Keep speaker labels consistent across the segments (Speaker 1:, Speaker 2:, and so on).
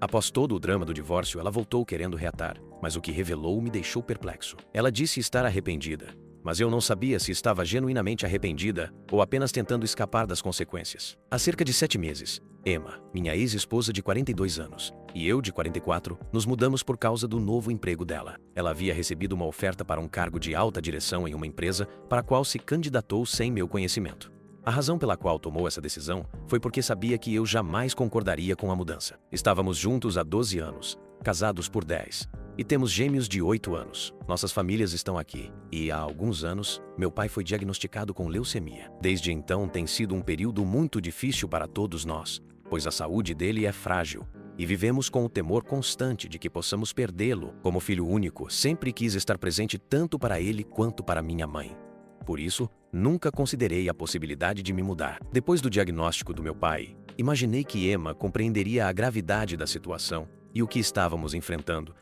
Speaker 1: Após todo o drama do divórcio, ela voltou querendo reatar, mas o que revelou me deixou perplexo. Ela disse estar arrependida, mas eu não sabia se estava genuinamente arrependida ou apenas tentando escapar das consequências. Há cerca de 7 meses, Emma, minha ex-esposa de 42 anos, e eu de 44, nos mudamos por causa do novo emprego dela. Ela havia recebido uma oferta para um cargo de alta direção em uma empresa para a qual se candidatou sem meu conhecimento. A razão pela qual tomou essa decisão foi porque sabia que eu jamais concordaria com a mudança. Estávamos juntos há 12 anos, casados por 10, e temos gêmeos de 8 anos. Nossas famílias estão aqui, e há alguns anos, meu pai foi diagnosticado com leucemia. Desde então tem sido um período muito difícil para todos nós, pois a saúde dele é frágil, e vivemos com o temor constante de que possamos perdê-lo. Como filho único, sempre quis estar presente tanto para ele quanto para minha mãe. Por isso, nunca considerei a possibilidade de me mudar. Depois do diagnóstico do meu pai, imaginei que Emma compreenderia a gravidade da situação e o que estávamos enfrentando.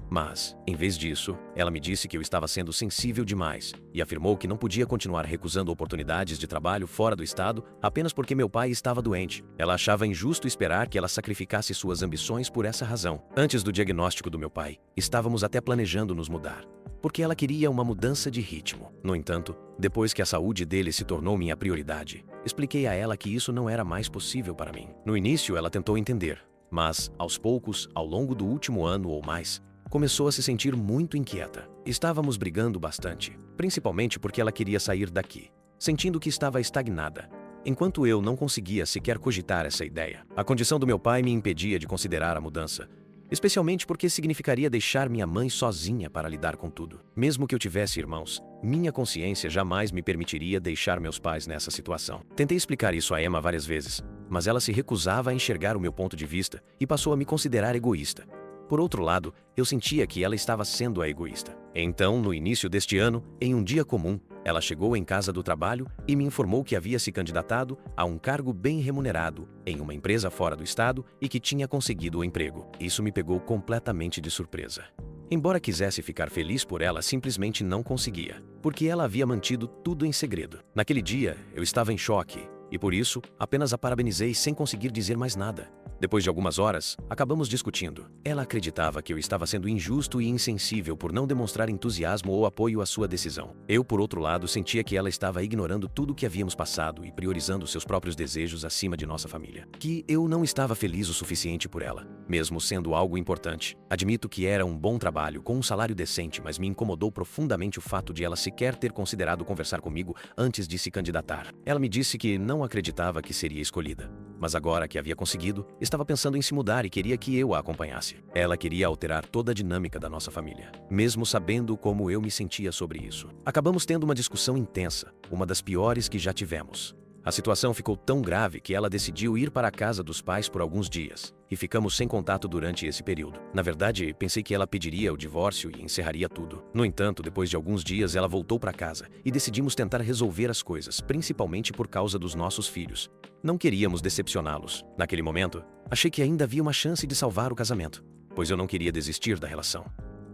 Speaker 1: Mas, em vez disso, ela me disse que eu estava sendo sensível demais e afirmou que não podia continuar recusando oportunidades de trabalho fora do estado apenas porque meu pai estava doente. Ela achava injusto esperar que ela sacrificasse suas ambições por essa razão. Antes do diagnóstico do meu pai, estávamos até planejando nos mudar, porque ela queria uma mudança de ritmo. No entanto, depois que a saúde dele se tornou minha prioridade, expliquei a ela que isso não era mais possível para mim. No início, ela tentou entender, mas, aos poucos, ao longo do último ano ou mais, começou a se sentir muito inquieta. Estávamos brigando bastante, principalmente porque ela queria sair daqui, sentindo que estava estagnada, enquanto eu não conseguia sequer cogitar essa ideia. A condição do meu pai me impedia de considerar a mudança, especialmente porque significaria deixar minha mãe sozinha para lidar com tudo. Mesmo que eu tivesse irmãos, minha consciência jamais me permitiria deixar meus pais nessa situação. Tentei explicar isso a Emma várias vezes, mas ela se recusava a enxergar o meu ponto de vista e passou a me considerar egoísta. Por outro lado, eu sentia que ela estava sendo a egoísta. Então, no início deste ano, em um dia comum, ela chegou em casa do trabalho e me informou que havia se candidatado a um cargo bem remunerado em uma empresa fora do estado e que tinha conseguido o emprego. Isso me pegou completamente de surpresa. Embora quisesse ficar feliz por ela, simplesmente não conseguia, porque ela havia mantido tudo em segredo. Naquele dia, eu estava em choque e, por isso, apenas a parabenizei sem conseguir dizer mais nada. Depois de algumas horas, acabamos discutindo. Ela acreditava que eu estava sendo injusto e insensível por não demonstrar entusiasmo ou apoio à sua decisão. Eu, por outro lado, sentia que ela estava ignorando tudo o que havíamos passado e priorizando seus próprios desejos acima de nossa família. Que eu não estava feliz o suficiente por ela, mesmo sendo algo importante. Admito que era um bom trabalho, com um salário decente, mas me incomodou profundamente o fato de ela sequer ter considerado conversar comigo antes de se candidatar. Ela me disse que não acreditava que seria escolhida, mas agora que havia conseguido, estava pensando em se mudar e queria que eu a acompanhasse. Ela queria alterar toda a dinâmica da nossa família, mesmo sabendo como eu me sentia sobre isso. Acabamos tendo uma discussão intensa, uma das piores que já tivemos. A situação ficou tão grave que ela decidiu ir para a casa dos pais por alguns dias, e ficamos sem contato durante esse período. Na verdade, pensei que ela pediria o divórcio e encerraria tudo. No entanto, depois de alguns dias, ela voltou para casa e decidimos tentar resolver as coisas, principalmente por causa dos nossos filhos. Não queríamos decepcioná-los. Naquele momento, achei que ainda havia uma chance de salvar o casamento, pois eu não queria desistir da relação.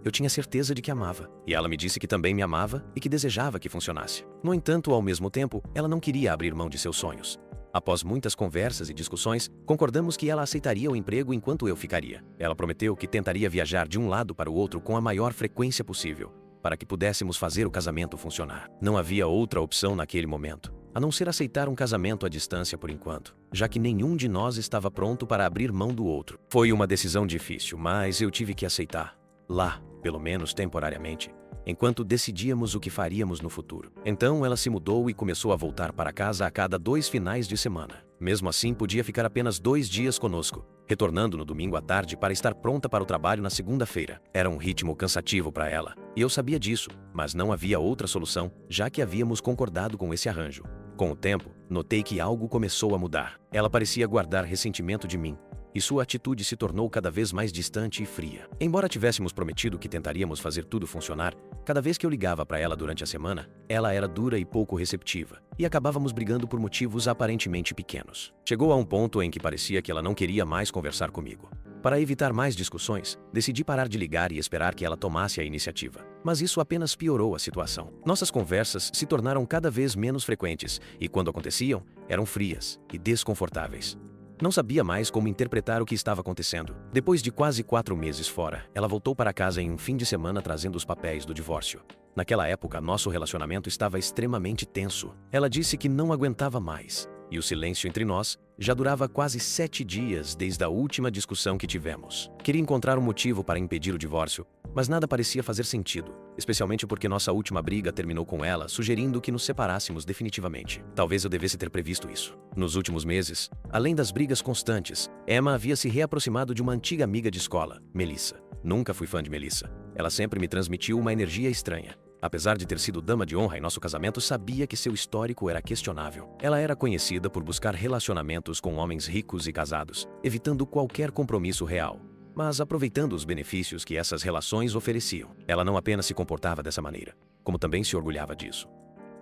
Speaker 1: Eu tinha certeza de que amava, e ela me disse que também me amava e que desejava que funcionasse. No entanto, ao mesmo tempo, ela não queria abrir mão de seus sonhos. Após muitas conversas e discussões, concordamos que ela aceitaria o emprego enquanto eu ficaria. Ela prometeu que tentaria viajar de um lado para o outro com a maior frequência possível, para que pudéssemos fazer o casamento funcionar. Não havia outra opção naquele momento, a não ser aceitar um casamento à distância por enquanto, já que nenhum de nós estava pronto para abrir mão do outro. Foi uma decisão difícil, mas eu tive que aceitar. Lá, pelo menos temporariamente, enquanto decidíamos o que faríamos no futuro. Então ela se mudou e começou a voltar para casa a cada 2 finais de semana. Mesmo assim, podia ficar apenas 2 dias conosco, retornando no domingo à tarde para estar pronta para o trabalho na segunda-feira. Era um ritmo cansativo para ela, e eu sabia disso, mas não havia outra solução, já que havíamos concordado com esse arranjo. Com o tempo, notei que algo começou a mudar. Ela parecia guardar ressentimento de mim, e sua atitude se tornou cada vez mais distante e fria. Embora tivéssemos prometido que tentaríamos fazer tudo funcionar, cada vez que eu ligava para ela durante a semana, ela era dura e pouco receptiva, e acabávamos brigando por motivos aparentemente pequenos. Chegou a um ponto em que parecia que ela não queria mais conversar comigo. Para evitar mais discussões, decidi parar de ligar e esperar que ela tomasse a iniciativa. Mas isso apenas piorou a situação. Nossas conversas se tornaram cada vez menos frequentes, e quando aconteciam, eram frias e desconfortáveis. Não sabia mais como interpretar o que estava acontecendo. Depois de quase 4 meses fora, ela voltou para casa em um fim de semana trazendo os papéis do divórcio. Naquela época, nosso relacionamento estava extremamente tenso. Ela disse que não aguentava mais. E o silêncio entre nós já durava quase 7 dias desde a última discussão que tivemos. Queria encontrar um motivo para impedir o divórcio, mas nada parecia fazer sentido, especialmente porque nossa última briga terminou com ela sugerindo que nos separássemos definitivamente. Talvez eu devesse ter previsto isso. Nos últimos meses, além das brigas constantes, Emma havia se reaproximado de uma antiga amiga de escola, Melissa. Nunca fui fã de Melissa. Ela sempre me transmitiu uma energia estranha. Apesar de ter sido dama de honra em nosso casamento, sabia que seu histórico era questionável. Ela era conhecida por buscar relacionamentos com homens ricos e casados, evitando qualquer compromisso real, mas aproveitando os benefícios que essas relações ofereciam. Ela não apenas se comportava dessa maneira, como também se orgulhava disso.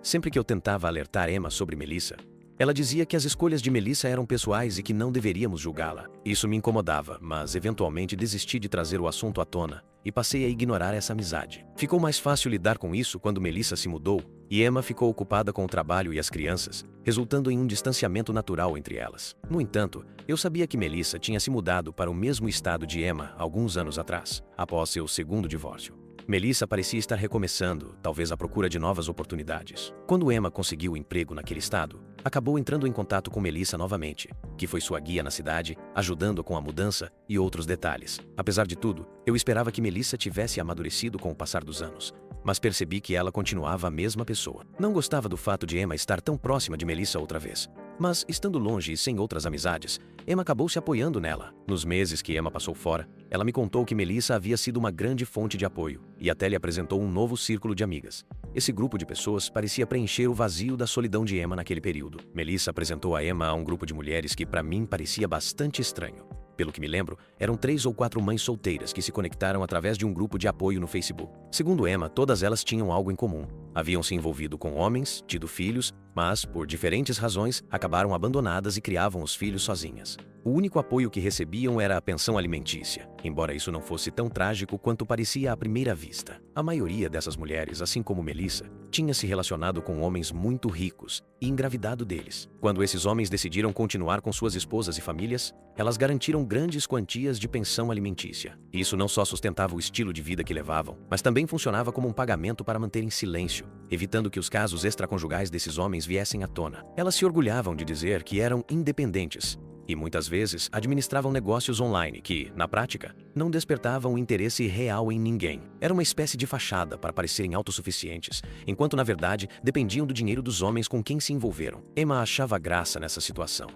Speaker 1: Sempre que eu tentava alertar Emma sobre Melissa, ela dizia que as escolhas de Melissa eram pessoais e que não deveríamos julgá-la. Isso me incomodava, mas eventualmente desisti de trazer o assunto à tona e passei a ignorar essa amizade. Ficou mais fácil lidar com isso quando Melissa se mudou e Emma ficou ocupada com o trabalho e as crianças, resultando em um distanciamento natural entre elas. No entanto, eu sabia que Melissa tinha se mudado para o mesmo estado de Emma alguns anos atrás, após seu segundo divórcio. Melissa parecia estar recomeçando, talvez à procura de novas oportunidades. Quando Emma conseguiu emprego naquele estado, acabou entrando em contato com Melissa novamente, que foi sua guia na cidade, ajudando com a mudança e outros detalhes. Apesar de tudo, eu esperava que Melissa tivesse amadurecido com o passar dos anos, mas percebi que ela continuava a mesma pessoa. Não gostava do fato de Emma estar tão próxima de Melissa outra vez. Mas, estando longe e sem outras amizades, Emma acabou se apoiando nela. Nos meses que Emma passou fora, ela me contou que Melissa havia sido uma grande fonte de apoio e até lhe apresentou um novo círculo de amigas. Esse grupo de pessoas parecia preencher o vazio da solidão de Emma naquele período. Melissa apresentou a Emma a um grupo de mulheres que para mim parecia bastante estranho. Pelo que me lembro, eram 3 ou 4 mães solteiras que se conectaram através de um grupo de apoio no Facebook. Segundo Emma, todas elas tinham algo em comum. Haviam se envolvido com homens, tido filhos, mas, por diferentes razões, acabaram abandonadas e criavam os filhos sozinhas. O único apoio que recebiam era a pensão alimentícia, embora isso não fosse tão trágico quanto parecia à primeira vista. A maioria dessas mulheres, assim como Melissa, tinha se relacionado com homens muito ricos e engravidado deles. Quando esses homens decidiram continuar com suas esposas e famílias, elas garantiram grandes quantias de pensão alimentícia. Isso não só sustentava o estilo de vida que levavam, mas também funcionava como um pagamento para manterem silêncio, evitando que os casos extraconjugais desses homens viessem à tona. Elas se orgulhavam de dizer que eram independentes e muitas vezes administravam negócios online que, na prática, não despertavam interesse real em ninguém. Era uma espécie de fachada para parecerem autossuficientes, enquanto na verdade dependiam do dinheiro dos homens com quem se envolveram. Emma achava graça nessa situação,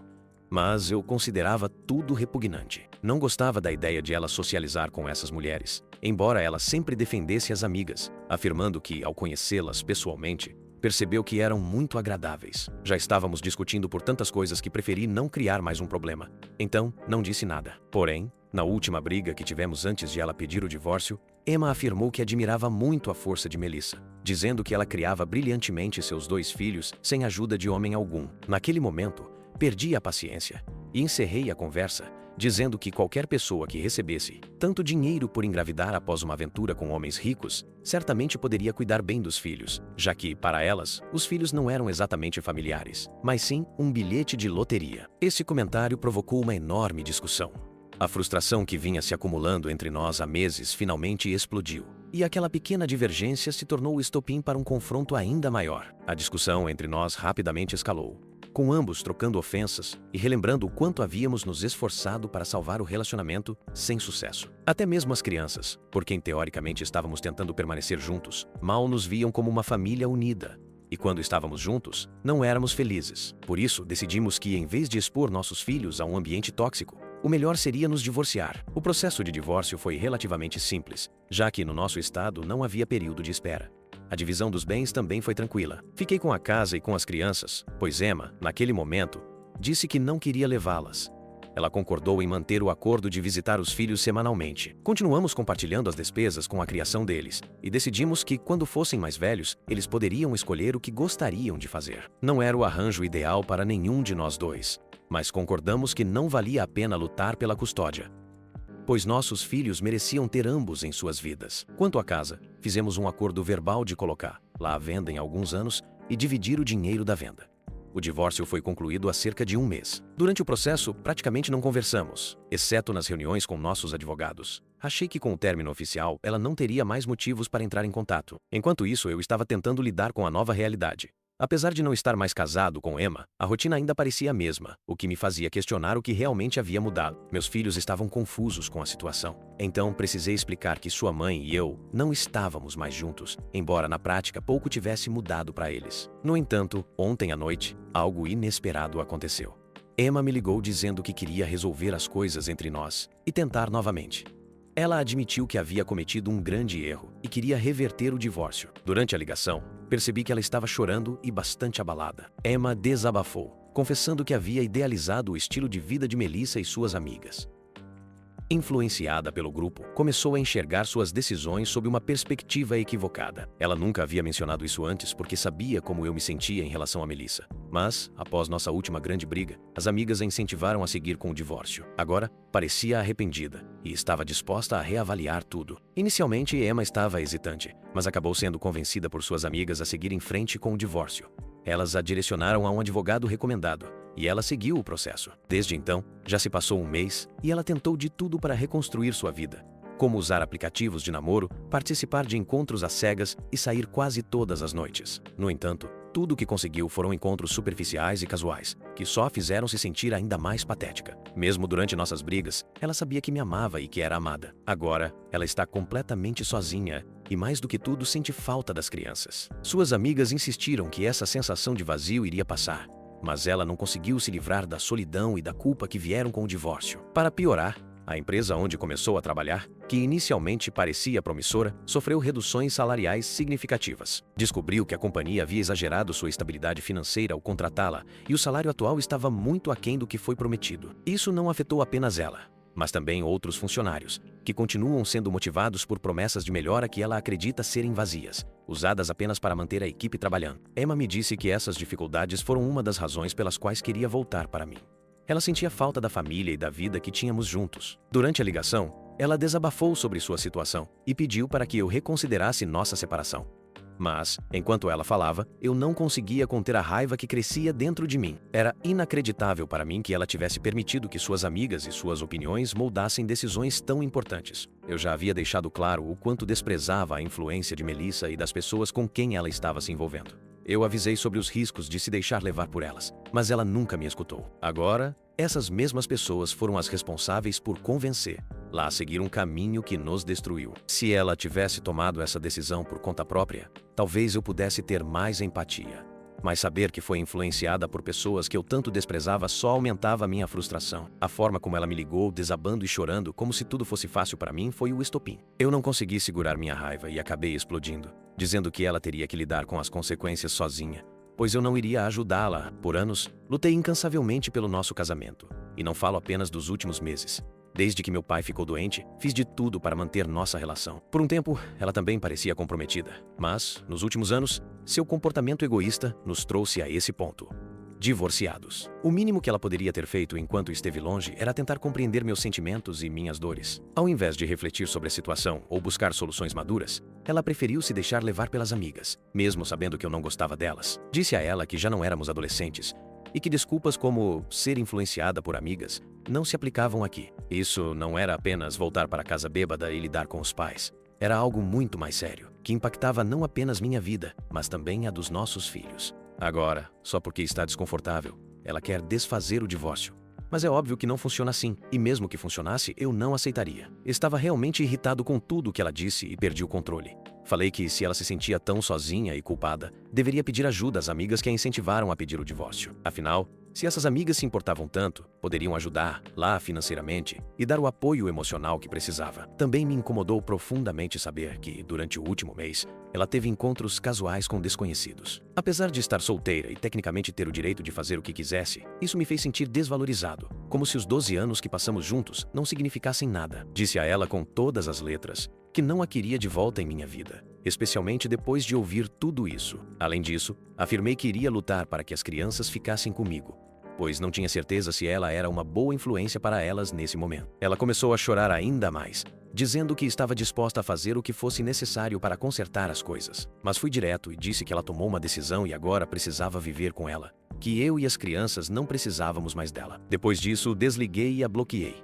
Speaker 1: mas eu considerava tudo repugnante. Não gostava da ideia de ela socializar com essas mulheres, embora ela sempre defendesse as amigas, afirmando que, ao conhecê-las pessoalmente, percebeu que eram muito agradáveis. Já estávamos discutindo por tantas coisas que preferi não criar mais um problema. Então, não disse nada. Porém, na última briga que tivemos antes de ela pedir o divórcio, Emma afirmou que admirava muito a força de Melissa, dizendo que ela criava brilhantemente seus 2 filhos sem ajuda de homem algum. Naquele momento, perdi a paciência e encerrei a conversa, dizendo que qualquer pessoa que recebesse tanto dinheiro por engravidar após uma aventura com homens ricos, certamente poderia cuidar bem dos filhos, já que, para elas, os filhos não eram exatamente familiares, mas sim um bilhete de loteria. Esse comentário provocou uma enorme discussão. A frustração que vinha se acumulando entre nós há meses finalmente explodiu. E aquela pequena divergência se tornou o estopim para um confronto ainda maior. A discussão entre nós rapidamente escalou, com ambos trocando ofensas e relembrando o quanto havíamos nos esforçado para salvar o relacionamento sem sucesso. Até mesmo as crianças, por quem teoricamente estávamos tentando permanecer juntos, mal nos viam como uma família unida. E quando estávamos juntos, não éramos felizes. Por isso, decidimos que, em vez de expor nossos filhos a um ambiente tóxico, o melhor seria nos divorciar. O processo de divórcio foi relativamente simples, já que no nosso estado não havia período de espera. A divisão dos bens também foi tranquila. Fiquei com a casa e com as crianças, pois Emma, naquele momento, disse que não queria levá-las. Ela concordou em manter o acordo de visitar os filhos semanalmente. Continuamos compartilhando as despesas com a criação deles e decidimos que, quando fossem mais velhos, eles poderiam escolher o que gostariam de fazer. Não era o arranjo ideal para nenhum de nós dois, mas concordamos que não valia a pena lutar pela custódia, pois nossos filhos mereciam ter ambos em suas vidas. Quanto à casa, fizemos um acordo verbal de colocar lá à venda em alguns anos e dividir o dinheiro da venda. O divórcio foi concluído há cerca de um mês. Durante o processo, praticamente não conversamos, exceto nas reuniões com nossos advogados. Achei que com o término oficial, ela não teria mais motivos para entrar em contato. Enquanto isso, eu estava tentando lidar com a nova realidade. Apesar de não estar mais casado com Emma, a rotina ainda parecia a mesma, o que me fazia questionar o que realmente havia mudado. Meus filhos estavam confusos com a situação. Então, precisei explicar que sua mãe e eu não estávamos mais juntos, embora na prática pouco tivesse mudado para eles. No entanto, ontem à noite, algo inesperado aconteceu. Emma me ligou dizendo que queria resolver as coisas entre nós e tentar novamente. Ela admitiu que havia cometido um grande erro e queria reverter o divórcio. Durante a ligação, percebi que ela estava chorando e bastante abalada. Emma desabafou, confessando que havia idealizado o estilo de vida de Melissa e suas amigas. Influenciada pelo grupo, começou a enxergar suas decisões sob uma perspectiva equivocada. Ela nunca havia mencionado isso antes porque sabia como eu me sentia em relação a Melissa. Mas, após nossa última grande briga, as amigas a incentivaram a seguir com o divórcio. Agora, parecia arrependida e estava disposta a reavaliar tudo. Inicialmente, Emma estava hesitante, mas acabou sendo convencida por suas amigas a seguir em frente com o divórcio. Elas a direcionaram a um advogado recomendado, e ela seguiu o processo. Desde então, já se passou um mês e ela tentou de tudo para reconstruir sua vida. Como usar aplicativos de namoro, participar de encontros às cegas e sair quase todas as noites. No entanto, tudo o que conseguiu foram encontros superficiais e casuais, que só a fizeram se sentir ainda mais patética. Mesmo durante nossas brigas, ela sabia que me amava e que era amada. Agora, ela está completamente sozinha e, mais do que tudo, sente falta das crianças. Suas amigas insistiram que essa sensação de vazio iria passar, mas ela não conseguiu se livrar da solidão e da culpa que vieram com o divórcio. Para piorar, a empresa onde começou a trabalhar, que inicialmente parecia promissora, sofreu reduções salariais significativas. Descobriu que a companhia havia exagerado sua estabilidade financeira ao contratá-la e o salário atual estava muito aquém do que foi prometido. Isso não afetou apenas ela, mas também outros funcionários, que continuam sendo motivados por promessas de melhora que ela acredita serem vazias, usadas apenas para manter a equipe trabalhando. Emma me disse que essas dificuldades foram uma das razões pelas quais queria voltar para mim. Ela sentia falta da família e da vida que tínhamos juntos. Durante a ligação, ela desabafou sobre sua situação e pediu para que eu reconsiderasse nossa separação. Mas, enquanto ela falava, eu não conseguia conter a raiva que crescia dentro de mim. Era inacreditável para mim que ela tivesse permitido que suas amigas e suas opiniões moldassem decisões tão importantes. Eu já havia deixado claro o quanto desprezava a influência de Melissa e das pessoas com quem ela estava se envolvendo. Eu avisei sobre os riscos de se deixar levar por elas, mas ela nunca me escutou. Agora, essas mesmas pessoas foram as responsáveis por convencê-la a seguir um caminho que nos destruiu. Se ela tivesse tomado essa decisão por conta própria, talvez eu pudesse ter mais empatia. Mas saber que foi influenciada por pessoas que eu tanto desprezava só aumentava a minha frustração. A forma como ela me ligou, desabando e chorando, como se tudo fosse fácil para mim, foi o estopim. Eu não consegui segurar minha raiva e acabei explodindo, dizendo que ela teria que lidar com as consequências sozinha, pois eu não iria ajudá-la. Por anos, lutei incansavelmente pelo nosso casamento. E não falo apenas dos últimos meses. Desde que meu pai ficou doente, fiz de tudo para manter nossa relação. Por um tempo, ela também parecia comprometida. Mas, nos últimos anos, seu comportamento egoísta nos trouxe a esse ponto. Divorciados. O mínimo que ela poderia ter feito enquanto esteve longe era tentar compreender meus sentimentos e minhas dores. Ao invés de refletir sobre a situação ou buscar soluções maduras, ela preferiu se deixar levar pelas amigas, mesmo sabendo que eu não gostava delas. Disse a ela que já não éramos adolescentes e que desculpas como ser influenciada por amigas não se aplicavam aqui. Isso não era apenas voltar para casa bêbada e lidar com os pais. Era algo muito mais sério, que impactava não apenas minha vida, mas também a dos nossos filhos. Agora, só porque está desconfortável, ela quer desfazer o divórcio. Mas é óbvio que não funciona assim, e mesmo que funcionasse, eu não aceitaria. Estava realmente irritado com tudo o que ela disse e perdi o controle. Falei que se ela se sentia tão sozinha e culpada, deveria pedir ajuda às amigas que a incentivaram a pedir o divórcio. Afinal, se essas amigas se importavam tanto, poderiam ajudar-la financeiramente e dar o apoio emocional que precisava. Também me incomodou profundamente saber que, durante o último mês, ela teve encontros casuais com desconhecidos. Apesar de estar solteira e tecnicamente ter o direito de fazer o que quisesse, isso me fez sentir desvalorizado, como se os 12 anos que passamos juntos não significassem nada. Disse a ela com todas as letras que não a queria de volta em minha vida, especialmente depois de ouvir tudo isso. Além disso, afirmei que iria lutar para que as crianças ficassem comigo, pois não tinha certeza se ela era uma boa influência para elas nesse momento. Ela começou a chorar ainda mais, dizendo que estava disposta a fazer o que fosse necessário para consertar as coisas. Mas fui direto e disse que ela tomou uma decisão e agora precisava viver com ela, que eu e as crianças não precisávamos mais dela. Depois disso, desliguei e a bloqueei.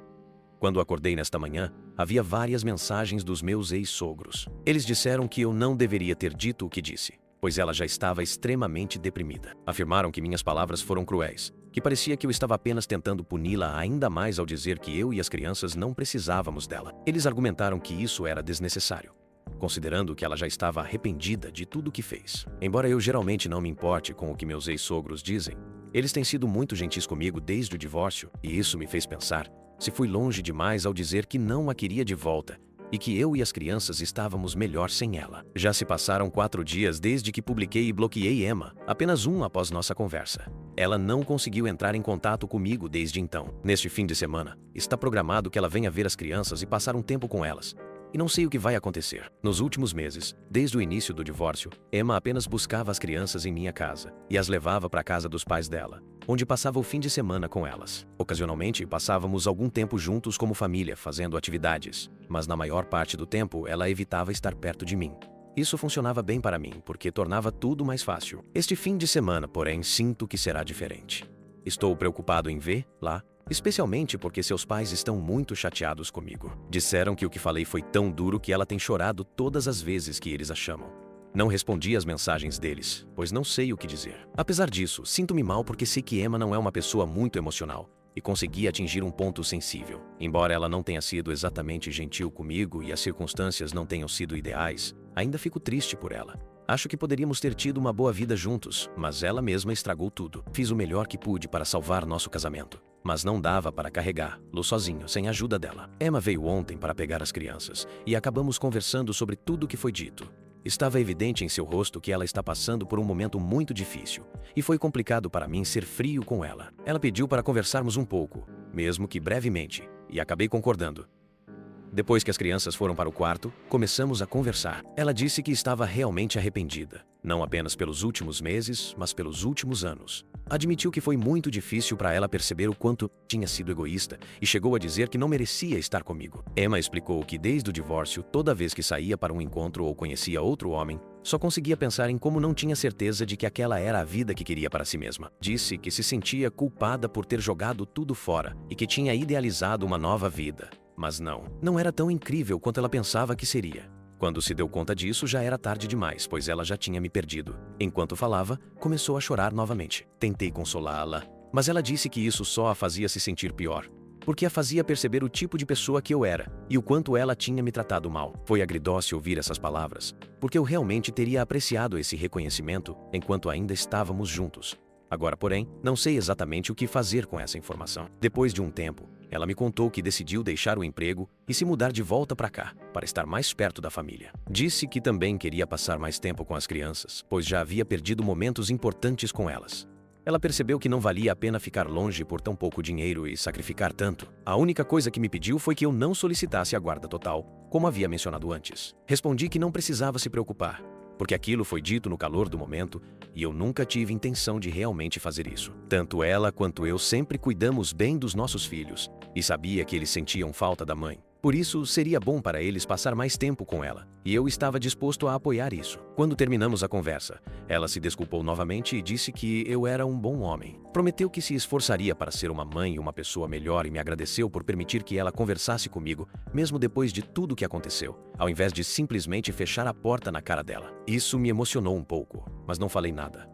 Speaker 1: Quando acordei nesta manhã, havia várias mensagens dos meus ex-sogros. Eles disseram que eu não deveria ter dito o que disse, pois ela já estava extremamente deprimida. Afirmaram que minhas palavras foram cruéis, que parecia que eu estava apenas tentando puni-la ainda mais ao dizer que eu e as crianças não precisávamos dela. Eles argumentaram que isso era desnecessário, considerando que ela já estava arrependida de tudo o que fez. Embora eu geralmente não me importe com o que meus ex-sogros dizem, eles têm sido muito gentis comigo desde o divórcio, e isso me fez pensar se fui longe demais ao dizer que não a queria de volta e que eu e as crianças estávamos melhor sem ela. Já se passaram 4 dias desde que publiquei e bloqueei Emma, apenas um após nossa conversa. Ela não conseguiu entrar em contato comigo desde então. Neste fim de semana, está programado que ela venha ver as crianças e passar um tempo com elas. E não sei o que vai acontecer. Nos últimos meses, desde o início do divórcio, Emma apenas buscava as crianças em minha casa e as levava para a casa dos pais dela, onde passava o fim de semana com elas. Ocasionalmente, passávamos algum tempo juntos como família, fazendo atividades, mas na maior parte do tempo ela evitava estar perto de mim. Isso funcionava bem para mim, porque tornava tudo mais fácil. Este fim de semana, porém, sinto que será diferente. Estou preocupado em vê-la, especialmente porque seus pais estão muito chateados comigo. Disseram que o que falei foi tão duro que ela tem chorado todas as vezes que eles a chamam. Não respondi às mensagens deles, pois não sei o que dizer. Apesar disso, sinto-me mal porque sei que Emma não é uma pessoa muito emocional e consegui atingir um ponto sensível. Embora ela não tenha sido exatamente gentil comigo e as circunstâncias não tenham sido ideais, ainda fico triste por ela. Acho que poderíamos ter tido uma boa vida juntos, mas ela mesma estragou tudo. Fiz o melhor que pude para salvar nosso casamento, mas não dava para carregá-lo sozinho, sem a ajuda dela. Emma veio ontem para pegar as crianças e acabamos conversando sobre tudo o que foi dito. Estava evidente em seu rosto que ela está passando por um momento muito difícil, e foi complicado para mim ser frio com ela. Ela pediu para conversarmos um pouco, mesmo que brevemente, e acabei concordando. Depois que as crianças foram para o quarto, começamos a conversar. Ela disse que estava realmente arrependida, não apenas pelos últimos meses, mas pelos últimos anos. Admitiu que foi muito difícil para ela perceber o quanto tinha sido egoísta e chegou a dizer que não merecia estar comigo. Emma explicou que desde o divórcio, toda vez que saía para um encontro ou conhecia outro homem, só conseguia pensar em como não tinha certeza de que aquela era a vida que queria para si mesma. Disse que se sentia culpada por ter jogado tudo fora e que tinha idealizado uma nova vida. Mas não era tão incrível quanto ela pensava que seria. Quando se deu conta disso, já era tarde demais, pois ela já tinha me perdido. Enquanto falava, começou a chorar novamente. Tentei consolá-la, mas ela disse que isso só a fazia se sentir pior, porque a fazia perceber o tipo de pessoa que eu era e o quanto ela tinha me tratado mal. Foi agridoce ouvir essas palavras, porque eu realmente teria apreciado esse reconhecimento enquanto ainda estávamos juntos. Agora, porém, não sei exatamente o que fazer com essa informação. Depois de um tempo, ela me contou que decidiu deixar o emprego e se mudar de volta para cá, para estar mais perto da família. Disse que também queria passar mais tempo com as crianças, pois já havia perdido momentos importantes com elas. Ela percebeu que não valia a pena ficar longe por tão pouco dinheiro e sacrificar tanto. A única coisa que me pediu foi que eu não solicitasse a guarda total, como havia mencionado antes. Respondi que não precisava se preocupar, porque aquilo foi dito no calor do momento e eu nunca tive intenção de realmente fazer isso. Tanto ela quanto eu sempre cuidamos bem dos nossos filhos e sabia que eles sentiam falta da mãe. Por isso, seria bom para eles passar mais tempo com ela, e eu estava disposto a apoiar isso. Quando terminamos a conversa, ela se desculpou novamente e disse que eu era um bom homem. Prometeu que se esforçaria para ser uma mãe e uma pessoa melhor e me agradeceu por permitir que ela conversasse comigo, mesmo depois de tudo o que aconteceu, ao invés de simplesmente fechar a porta na cara dela. Isso me emocionou um pouco, mas não falei nada.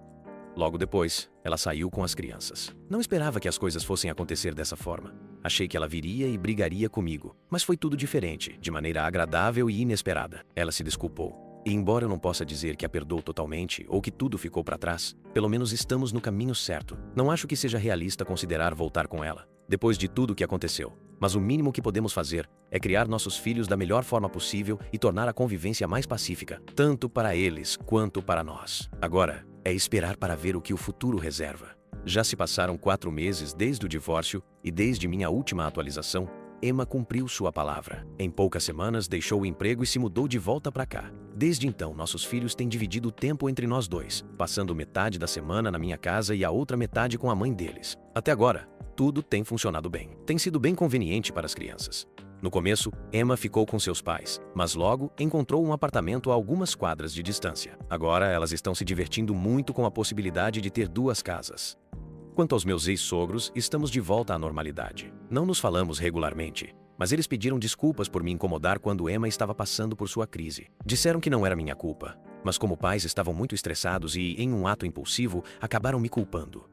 Speaker 1: Logo depois, ela saiu com as crianças. Não esperava que as coisas fossem acontecer dessa forma. Achei que ela viria e brigaria comigo, mas foi tudo diferente, de maneira agradável e inesperada. Ela se desculpou. E embora eu não possa dizer que a perdoou totalmente ou que tudo ficou para trás, pelo menos estamos no caminho certo. Não acho que seja realista considerar voltar com ela, depois de tudo o que aconteceu. Mas o mínimo que podemos fazer é criar nossos filhos da melhor forma possível e tornar a convivência mais pacífica, tanto para eles quanto para nós. Agora, é esperar para ver o que o futuro reserva. Já se passaram 4 meses desde o divórcio e desde minha última atualização, Emma cumpriu sua palavra. Em poucas semanas deixou o emprego e se mudou de volta para cá. Desde então, nossos filhos têm dividido o tempo entre nós dois, passando metade da semana na minha casa e a outra metade com a mãe deles. Até agora, tudo tem funcionado bem. Tem sido bem conveniente para as crianças. No começo, Emma ficou com seus pais, mas logo encontrou um apartamento a algumas quadras de distância. Agora elas estão se divertindo muito com a possibilidade de ter 2 casas. Quanto aos meus ex-sogros, estamos de volta à normalidade. Não nos falamos regularmente, mas eles pediram desculpas por me incomodar quando Emma estava passando por sua crise. Disseram que não era minha culpa, mas como pais estavam muito estressados e, em um ato impulsivo, acabaram me culpando.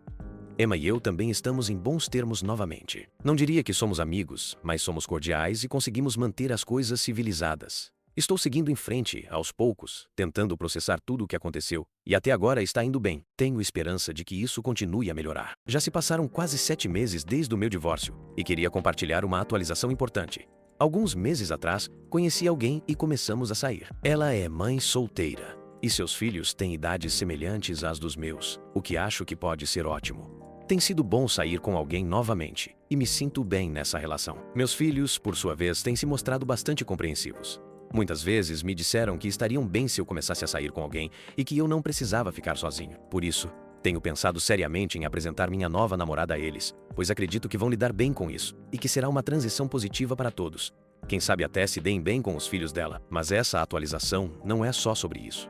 Speaker 1: Emma e eu também estamos em bons termos novamente. Não diria que somos amigos, mas somos cordiais e conseguimos manter as coisas civilizadas. Estou seguindo em frente, aos poucos, tentando processar tudo o que aconteceu, e até agora está indo bem. Tenho esperança de que isso continue a melhorar. Já se passaram quase 7 meses desde o meu divórcio, e queria compartilhar uma atualização importante. Alguns meses atrás, conheci alguém e começamos a sair. Ela é mãe solteira, e seus filhos têm idades semelhantes às dos meus, o que acho que pode ser ótimo. Tem sido bom sair com alguém novamente, e me sinto bem nessa relação. Meus filhos, por sua vez, têm se mostrado bastante compreensivos. Muitas vezes me disseram que estariam bem se eu começasse a sair com alguém e que eu não precisava ficar sozinho. Por isso, tenho pensado seriamente em apresentar minha nova namorada a eles, pois acredito que vão lidar bem com isso e que será uma transição positiva para todos. Quem sabe até se deem bem com os filhos dela. Mas essa atualização não é só sobre isso.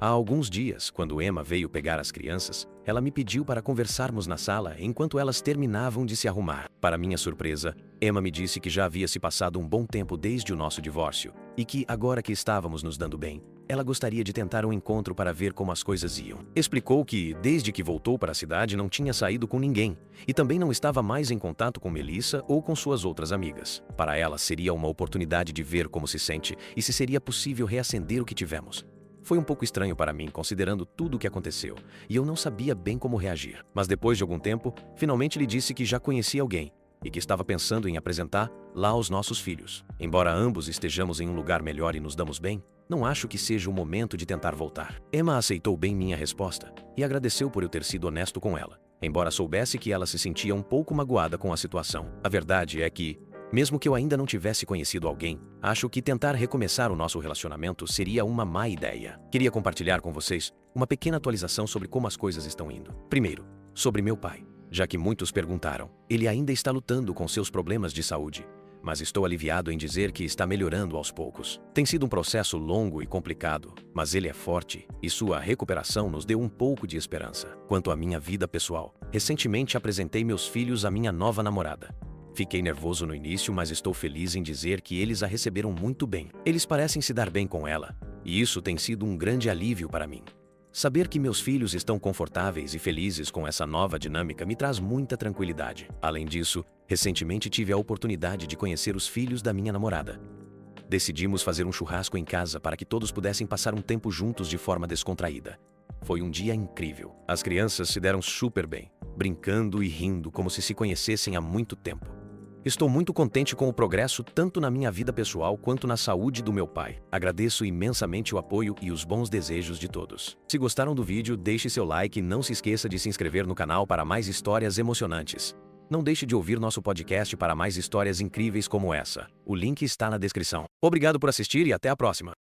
Speaker 1: Há alguns dias, quando Emma veio pegar as crianças, ela me pediu para conversarmos na sala enquanto elas terminavam de se arrumar. Para minha surpresa, Emma me disse que já havia se passado um bom tempo desde o nosso divórcio e que, agora que estávamos nos dando bem, ela gostaria de tentar um encontro para ver como as coisas iam. Explicou que, desde que voltou para a cidade, não tinha saído com ninguém e também não estava mais em contato com Melissa ou com suas outras amigas. Para ela, seria uma oportunidade de ver como se sente e se seria possível reacender o que tivemos. Foi um pouco estranho para mim, considerando tudo o que aconteceu, e eu não sabia bem como reagir. Mas depois de algum tempo, finalmente lhe disse que já conhecia alguém e que estava pensando em apresentar lá aos nossos filhos. Embora ambos estejamos em um lugar melhor e nos damos bem, não acho que seja o momento de tentar voltar. Emma aceitou bem minha resposta e agradeceu por eu ter sido honesto com ela, embora soubesse que ela se sentia um pouco magoada com a situação. A verdade é que, mesmo que eu ainda não tivesse conhecido alguém, acho que tentar recomeçar o nosso relacionamento seria uma má ideia. Queria compartilhar com vocês uma pequena atualização sobre como as coisas estão indo. Primeiro, sobre meu pai. Já que muitos perguntaram, ele ainda está lutando com seus problemas de saúde, mas estou aliviado em dizer que está melhorando aos poucos. Tem sido um processo longo e complicado, mas ele é forte e sua recuperação nos deu um pouco de esperança. Quanto à minha vida pessoal, recentemente apresentei meus filhos à minha nova namorada. Fiquei nervoso no início, mas estou feliz em dizer que eles a receberam muito bem. Eles parecem se dar bem com ela, e isso tem sido um grande alívio para mim. Saber que meus filhos estão confortáveis e felizes com essa nova dinâmica me traz muita tranquilidade. Além disso, recentemente tive a oportunidade de conhecer os filhos da minha namorada. Decidimos fazer um churrasco em casa para que todos pudessem passar um tempo juntos de forma descontraída. Foi um dia incrível. As crianças se deram super bem, brincando e rindo como se conhecessem há muito tempo. Estou muito contente com o progresso tanto na minha vida pessoal quanto na saúde do meu pai. Agradeço imensamente o apoio e os bons desejos de todos. Se gostaram do vídeo, deixe seu like e não se esqueça de se inscrever no canal para mais histórias emocionantes. Não deixe de ouvir nosso podcast para mais histórias incríveis como essa. O link está na descrição. Obrigado por assistir e até a próxima.